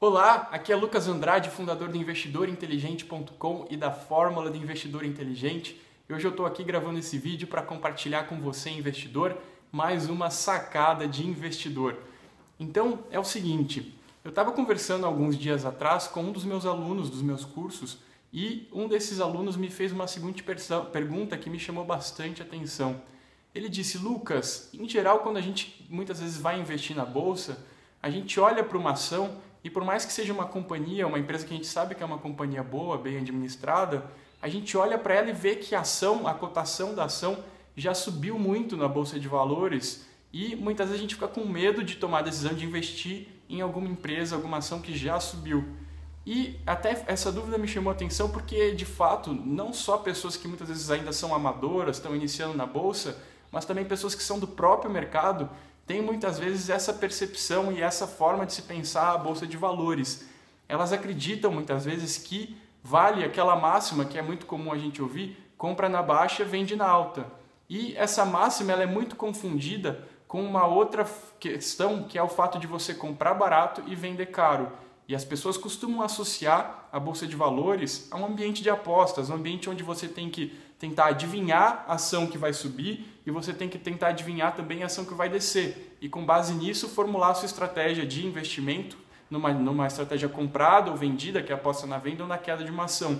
Olá, aqui é Lucas Andrade, fundador do investidorinteligente.com e da Fórmula do Investidor Inteligente. E hoje eu estou aqui gravando esse vídeo para compartilhar com você, investidor, mais uma sacada de investidor. Então, é o seguinte, eu estava conversando alguns dias atrás com um dos meus alunos dos meus cursos e um desses alunos me fez uma seguinte pergunta que me chamou bastante atenção. Ele disse, Lucas, em geral, quando a gente muitas vezes vai investir na bolsa, a gente olha para uma ação e por mais que seja uma companhia, uma empresa que a gente sabe que é uma companhia boa, bem administrada, a gente olha para ela e vê que a cotação da ação já subiu muito na bolsa de valores e muitas vezes a gente fica com medo de tomar a decisão de investir em alguma empresa, alguma ação que já subiu. E até essa dúvida me chamou a atenção porque, de fato, não só pessoas que muitas vezes ainda são amadoras, estão iniciando na bolsa, mas também pessoas que são do próprio mercado, têm muitas vezes essa percepção e essa forma de se pensar a bolsa de valores. Elas acreditam muitas vezes que vale aquela máxima que é muito comum a gente ouvir, compra na baixa, vende na alta. E essa máxima ela é muito confundida com uma outra questão que é o fato de você comprar barato e vender caro. E as pessoas costumam associar a bolsa de valores a um ambiente de apostas, um ambiente onde você tem que tentar adivinhar a ação que vai subir e você tem que tentar adivinhar também a ação que vai descer. E com base nisso, formular a sua estratégia de investimento numa estratégia comprada ou vendida, que é aposta na venda ou na queda de uma ação.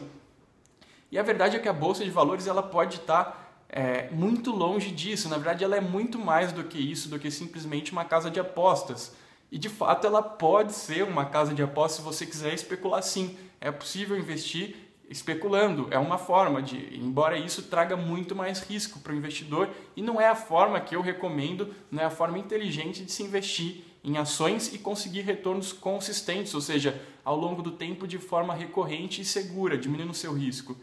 E a verdade é que a bolsa de valores ela pode estar muito longe disso. Na verdade, ela é muito mais do que isso, do que simplesmente uma casa de apostas. E de fato ela pode ser uma casa de apostas se você quiser especular sim. É possível investir especulando, é uma forma embora isso traga muito mais risco para o investidor e não é a forma que eu recomendo, não é a forma inteligente de se investir em ações e conseguir retornos consistentes, ou seja, ao longo do tempo de forma recorrente e segura, diminuindo o seu risco.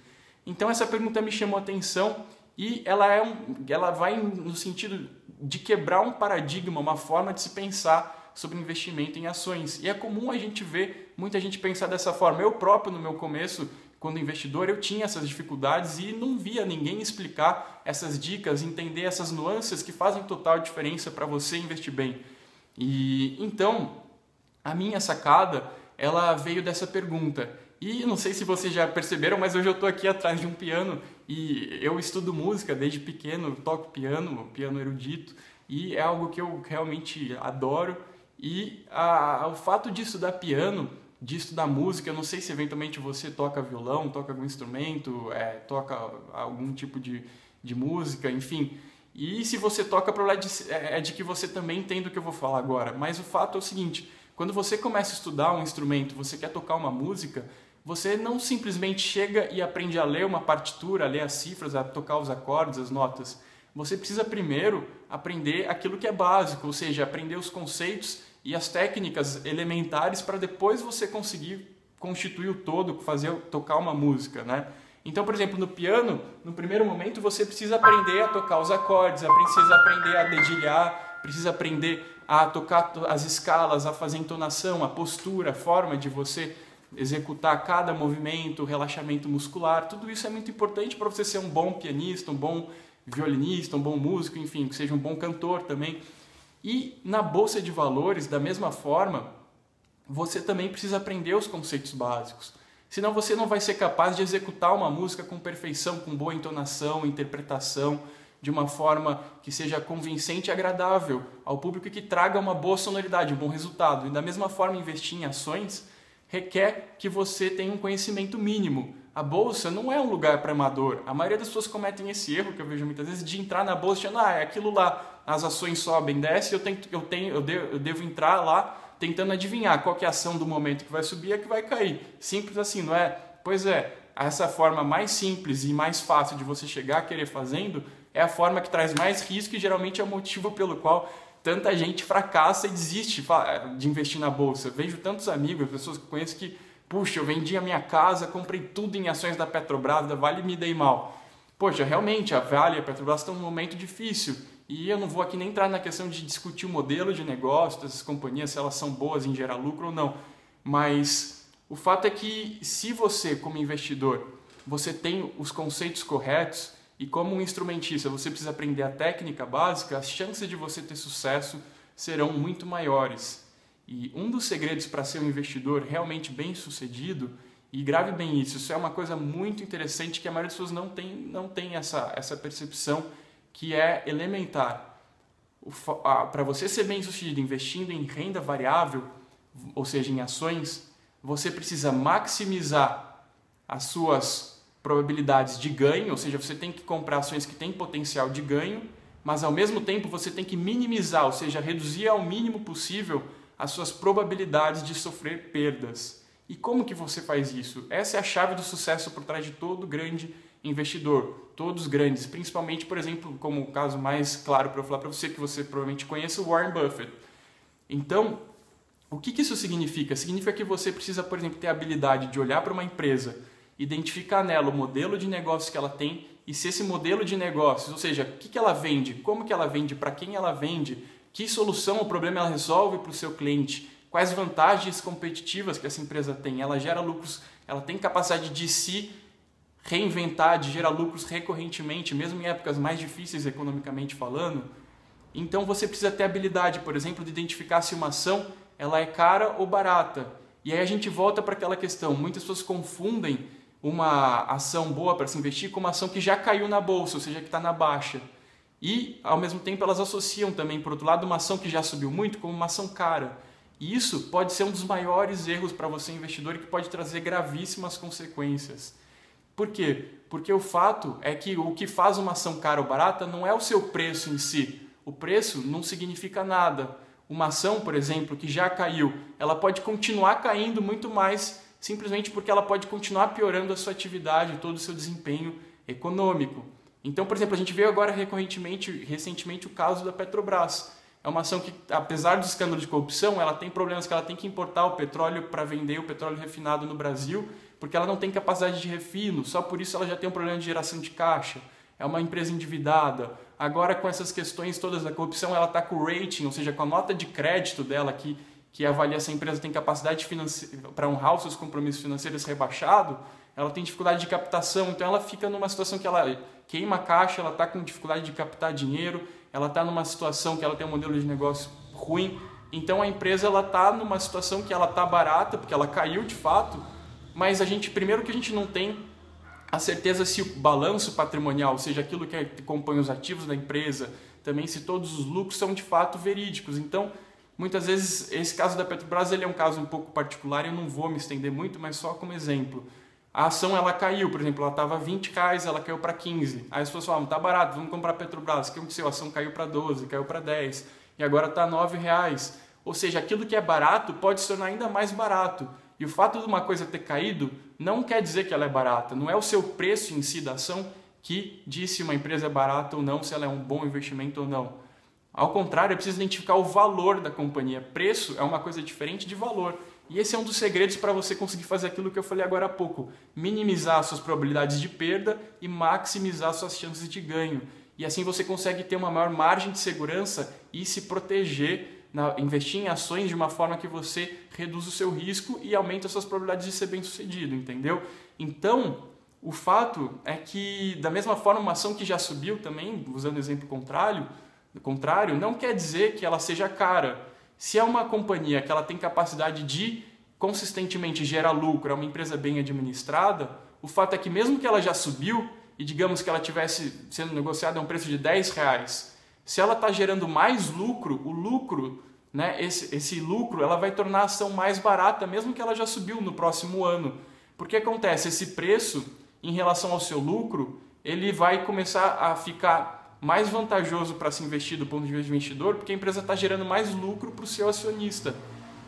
Então essa pergunta me chamou a atenção e ela vai no sentido de quebrar um paradigma, uma forma de se pensar sobre investimento em ações. E é comum a gente ver muita gente pensar dessa forma. Eu próprio, no meu começo, quando investidor, eu tinha essas dificuldades e não via ninguém explicar essas dicas, entender essas nuances que fazem total diferença para você investir bem. E então, a minha sacada, ela veio dessa pergunta. E não sei se vocês já perceberam, mas hoje eu estou aqui atrás de um piano e eu estudo música desde pequeno, toco piano erudito, e é algo que eu realmente adoro. E o fato de estudar piano, de estudar música, eu não sei se eventualmente você toca violão, toca algum instrumento, toca algum tipo de música, enfim. E se você toca, a probabilidade é de que você também entenda o que eu vou falar agora. Mas o fato é o seguinte, quando você começa a estudar um instrumento, você quer tocar uma música, você não simplesmente chega e aprende a ler uma partitura, a ler as cifras, a tocar os acordes, as notas. Você precisa primeiro aprender aquilo que é básico, ou seja, aprender os conceitos e as técnicas elementares para depois você conseguir constituir o todo, tocar uma música, né? Então, por exemplo, no piano, no primeiro momento você precisa aprender a tocar os acordes, precisa aprender a dedilhar, precisa aprender a tocar as escalas, a fazer entonação, a postura, a forma de você executar cada movimento, o relaxamento muscular. Tudo isso é muito importante para você ser um bom pianista, um bom violinista, um bom músico, enfim, que seja um bom cantor também. E na bolsa de valores, da mesma forma, você também precisa aprender os conceitos básicos. Senão você não vai ser capaz de executar uma música com perfeição, com boa entonação, interpretação, de uma forma que seja convincente e agradável ao público e que traga uma boa sonoridade, um bom resultado. E da mesma forma, investir em ações requer que você tenha um conhecimento mínimo. A bolsa não é um lugar para amador. A maioria das pessoas cometem esse erro, que eu vejo muitas vezes, de entrar na bolsa e achando, é aquilo lá, as ações sobem, descem, eu devo entrar lá tentando adivinhar qual que é a ação do momento que vai subir e a que vai cair. Simples assim, não é? Pois é, essa forma mais simples e mais fácil de você chegar a querer fazendo é a forma que traz mais risco e geralmente é o motivo pelo qual tanta gente fracassa e desiste de investir na bolsa. Eu vejo tantos amigos, pessoas que eu conheço que puxa, eu vendi a minha casa, comprei tudo em ações da Petrobras, da Vale e me dei mal. Poxa, realmente, a Vale e a Petrobras estão num momento difícil. E eu não vou aqui nem entrar na questão de discutir o modelo de negócio dessas companhias, se elas são boas em gerar lucro ou não. Mas o fato é que se você, como investidor, você tem os conceitos corretos e como um instrumentista você precisa aprender a técnica básica, as chances de você ter sucesso serão muito maiores. E um dos segredos para ser um investidor realmente bem-sucedido, e grave bem isso é uma coisa muito interessante que a maioria das pessoas não tem essa percepção, que é elementar. Para você ser bem-sucedido investindo em renda variável, ou seja, em ações, você precisa maximizar as suas probabilidades de ganho, ou seja, você tem que comprar ações que têm potencial de ganho, mas ao mesmo tempo você tem que minimizar, ou seja, reduzir ao mínimo possível as suas probabilidades de sofrer perdas. E como que você faz isso? Essa é a chave do sucesso por trás de todo grande investidor, todos grandes, principalmente, por exemplo, como o caso mais claro para eu falar para você, que você provavelmente conhece, o Warren Buffett. Então, o que isso significa? Significa que você precisa, por exemplo, ter a habilidade de olhar para uma empresa, identificar nela o modelo de negócio que ela tem e se esse modelo de negócios, ou seja, o que ela vende, como que ela vende, para quem ela vende, que solução ou problema ela resolve para o seu cliente, quais vantagens competitivas que essa empresa tem, ela gera lucros, ela tem capacidade de se reinventar, de gerar lucros recorrentemente, mesmo em épocas mais difíceis economicamente falando. Então você precisa ter a habilidade, por exemplo, de identificar se uma ação ela é cara ou barata. E aí a gente volta para aquela questão, muitas pessoas confundem uma ação boa para se investir com uma ação que já caiu na bolsa, ou seja, que está na baixa. E, ao mesmo tempo, elas associam também, por outro lado, uma ação que já subiu muito como uma ação cara. E isso pode ser um dos maiores erros para você, investidor, e que pode trazer gravíssimas consequências. Por quê? Porque o fato é que o que faz uma ação cara ou barata não é o seu preço em si. O preço não significa nada. Uma ação, por exemplo, que já caiu, ela pode continuar caindo muito mais simplesmente porque ela pode continuar piorando a sua atividade, todo o seu desempenho econômico. Então, por exemplo, a gente veio agora recentemente o caso da Petrobras. É uma ação que, apesar do escândalo de corrupção, ela tem problemas que ela tem que importar o petróleo para vender o petróleo refinado no Brasil, porque ela não tem capacidade de refino, só por isso ela já tem um problema de geração de caixa. É uma empresa endividada. Agora, com essas questões todas da corrupção, ela está com o rating, ou seja, com a nota de crédito dela, que avalia se a empresa tem capacidade para honrar os seus compromissos financeiros rebaixado, ela tem dificuldade de captação, então ela fica numa situação que ela queima a caixa, ela está com dificuldade de captar dinheiro, ela está numa situação que ela tem um modelo de negócio ruim, então a empresa está numa situação que ela está barata, porque ela caiu de fato, mas primeiro que a gente não tem a certeza se o balanço patrimonial, ou seja, aquilo que compõe os ativos da empresa, também se todos os lucros são de fato verídicos. Então, muitas vezes, esse caso da Petrobras ele é um caso um pouco particular, eu não vou me estender muito, mas só como exemplo. A ação ela caiu, por exemplo, ela estava R$20, ela caiu para 15. Aí as pessoas falam, tá barato, vamos comprar a Petrobras. O que aconteceu? A ação caiu para 12, caiu para 10 e agora está R$9. Ou seja, aquilo que é barato pode se tornar ainda mais barato. E o fato de uma coisa ter caído não quer dizer que ela é barata. Não é o seu preço em si da ação que diz se uma empresa é barata ou não, se ela é um bom investimento ou não. Ao contrário, é preciso identificar o valor da companhia. Preço é uma coisa diferente de valor. E esse é um dos segredos para você conseguir fazer aquilo que eu falei agora há pouco. Minimizar suas probabilidades de perda e maximizar suas chances de ganho. E assim você consegue ter uma maior margem de segurança e se proteger, investir em ações de uma forma que você reduz o seu risco e aumenta as suas probabilidades de ser bem sucedido, entendeu? Então, o fato é que, da mesma forma, uma ação que já subiu também, usando o exemplo contrário, não quer dizer que ela seja cara. Se é uma companhia que ela tem capacidade de consistentemente gerar lucro, é uma empresa bem administrada, o fato é que mesmo que ela já subiu e digamos que ela estivesse sendo negociada a um preço de R$10, se ela está gerando mais lucro, o lucro, né, esse lucro, ela vai tornar a ação mais barata, mesmo que ela já subiu no próximo ano. Porque acontece, esse preço, em relação ao seu lucro, ele vai começar a ficar mais vantajoso para se investir do ponto de vista do investidor, porque a empresa está gerando mais lucro para o seu acionista.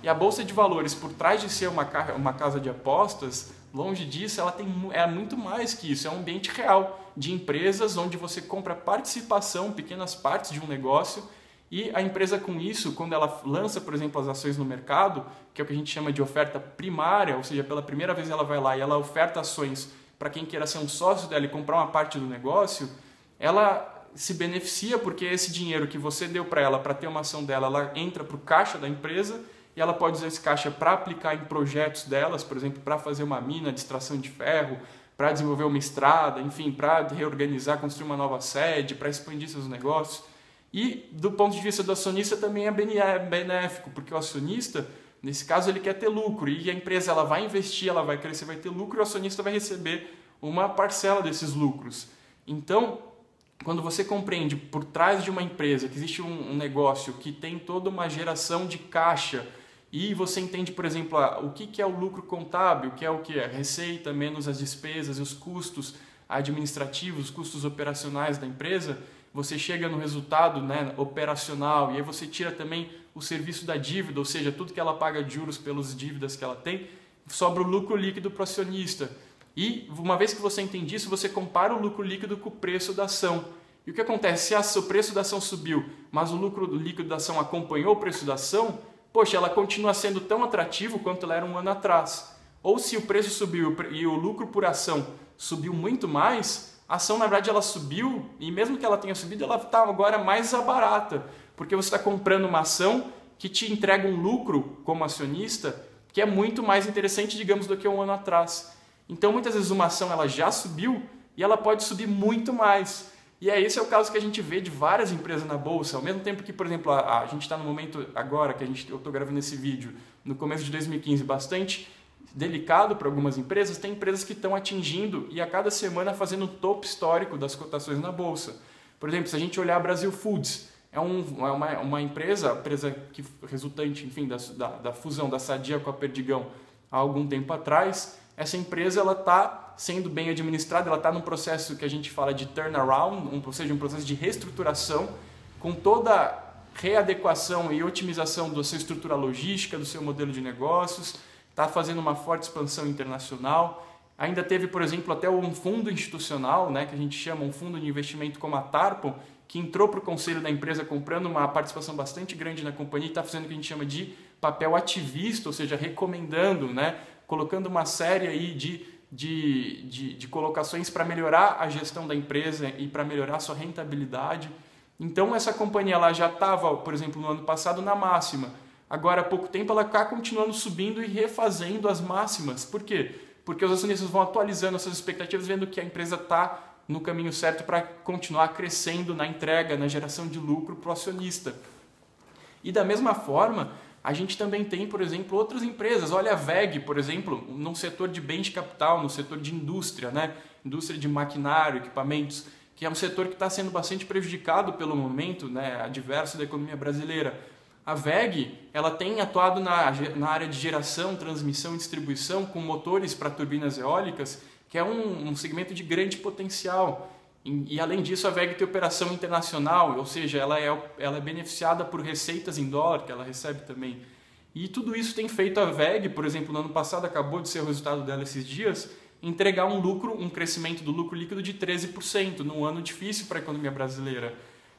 E a Bolsa de Valores, por trás de ser uma casa de apostas, longe disso, ela é muito mais que isso. É um ambiente real de empresas onde você compra participação, pequenas partes de um negócio, e a empresa com isso, quando ela lança, por exemplo, as ações no mercado, que é o que a gente chama de oferta primária, ou seja, pela primeira vez ela vai lá e ela oferta ações para quem queira ser um sócio dela e comprar uma parte do negócio, ela se beneficia porque esse dinheiro que você deu para ela para ter uma ação dela, ela entra para o caixa da empresa e ela pode usar esse caixa para aplicar em projetos delas, por exemplo, para fazer uma mina de extração de ferro, para desenvolver uma estrada, enfim, para reorganizar, construir uma nova sede, para expandir seus negócios. E do ponto de vista do acionista também é benéfico, porque o acionista, nesse caso, ele quer ter lucro e a empresa ela vai investir, ela vai crescer, vai ter lucro e o acionista vai receber uma parcela desses lucros. Então, quando você compreende por trás de uma empresa que existe um negócio que tem toda uma geração de caixa e você entende, por exemplo, o que é o lucro contábil, que é o que? A receita menos as despesas e os custos administrativos, os custos operacionais da empresa, você chega no resultado, né, operacional e aí você tira também o serviço da dívida, ou seja, tudo que ela paga de juros pelas dívidas que ela tem, sobra o lucro líquido para o acionista. E uma vez que você entende isso, você compara o lucro líquido com o preço da ação. E o que acontece? Se o preço da ação subiu, mas o lucro líquido da ação acompanhou o preço da ação, poxa, ela continua sendo tão atrativa quanto ela era um ano atrás. Ou se o preço subiu e o lucro por ação subiu muito mais, a ação, na verdade, ela subiu e mesmo que ela tenha subido, ela está agora mais barata, porque você está comprando uma ação que te entrega um lucro como acionista que é muito mais interessante, digamos, do que um ano atrás. Então, muitas vezes uma ação ela já subiu e ela pode subir muito mais. E esse é o caso que a gente vê de várias empresas na bolsa. Ao mesmo tempo que, por exemplo, a gente está no momento agora que eu estou gravando esse vídeo, no começo de 2015, bastante delicado para algumas empresas, tem empresas que estão atingindo e a cada semana fazendo um topo histórico das cotações na bolsa. Por exemplo, se a gente olhar a Brasil Foods, é uma empresa que resultante, enfim, da fusão da Sadia com a Perdigão há algum tempo atrás. Essa empresa ela está sendo bem administrada, ela está num processo que a gente fala de turnaround, ou seja, um processo de reestruturação, com toda a readequação e otimização da sua estrutura logística, do seu modelo de negócios, está fazendo uma forte expansão internacional. Ainda teve, por exemplo, até um fundo institucional, né, que a gente chama um fundo de investimento como a Tarpon, que entrou para o conselho da empresa comprando uma participação bastante grande na companhia e está fazendo o que a gente chama de papel ativista, ou seja, recomendando, né, colocando uma série aí de colocações para melhorar a gestão da empresa e para melhorar a sua rentabilidade. Então, essa companhia ela já estava, por exemplo, no ano passado na máxima. Agora, há pouco tempo, ela está continuando subindo e refazendo as máximas. Por quê? Porque os acionistas vão atualizando essas expectativas, vendo que a empresa está no caminho certo para continuar crescendo na entrega, na geração de lucro para o acionista. E da mesma forma, a gente também tem, por exemplo, outras empresas. Olha a WEG, por exemplo, no setor de bens de capital, no setor de indústria, né? Indústria de maquinário, equipamentos, que é um setor que está sendo bastante prejudicado pelo momento, né, adverso da economia brasileira. A WEG ela tem atuado na área de geração, transmissão e distribuição com motores para turbinas eólicas, que é um segmento de grande potencial. E além disso, a WEG tem operação internacional, ou seja, ela é beneficiada por receitas em dólar, que ela recebe também. E tudo isso tem feito a WEG, por exemplo, no ano passado, acabou de ser o resultado dela esses dias, entregar um crescimento do lucro líquido de 13%, num ano difícil para a economia brasileira.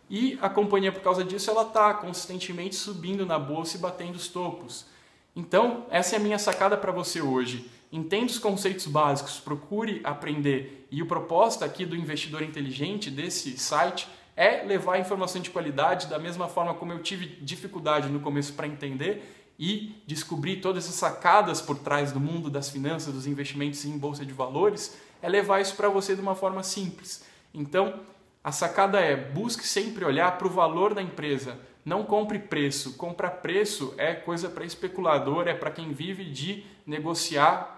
E a companhia, por causa disso, ela está consistentemente subindo na bolsa e batendo os topos. Então, essa é a minha sacada para você hoje. Entenda os conceitos básicos, procure aprender. E a proposta aqui do Investidor Inteligente, desse site, é levar informação de qualidade da mesma forma como eu tive dificuldade no começo para entender e descobrir todas essas sacadas por trás do mundo das finanças, dos investimentos em bolsa de valores, é levar isso para você de uma forma simples. Então, a sacada é, busque sempre olhar para o valor da empresa, não compre preço. Comprar preço é coisa para especulador, é para quem vive de negociar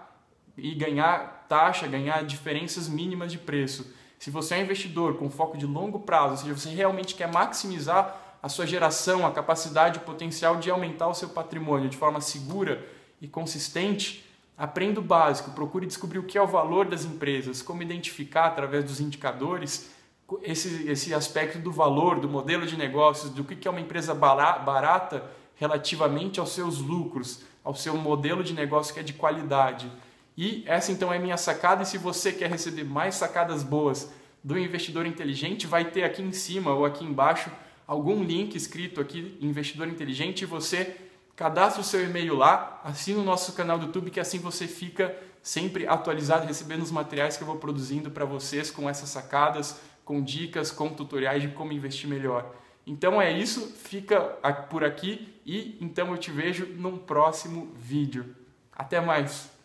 e ganhar taxa, ganhar diferenças mínimas de preço. Se você é um investidor com foco de longo prazo, ou seja, você realmente quer maximizar a sua geração, a capacidade, o potencial de aumentar o seu patrimônio de forma segura e consistente, aprenda o básico, procure descobrir o que é o valor das empresas, como identificar através dos indicadores esse aspecto do valor, do modelo de negócios, do que é uma empresa barata relativamente aos seus lucros, ao seu modelo de negócio que é de qualidade. E essa então é a minha sacada, e se você quer receber mais sacadas boas do Investidor Inteligente, vai ter aqui em cima ou aqui embaixo algum link escrito aqui, Investidor Inteligente, e você cadastra o seu e-mail lá, assina o nosso canal do YouTube, que assim você fica sempre atualizado, recebendo os materiais que eu vou produzindo para vocês com essas sacadas, com dicas, com tutoriais de como investir melhor. Então é isso, fica por aqui e então eu te vejo num próximo vídeo. Até mais!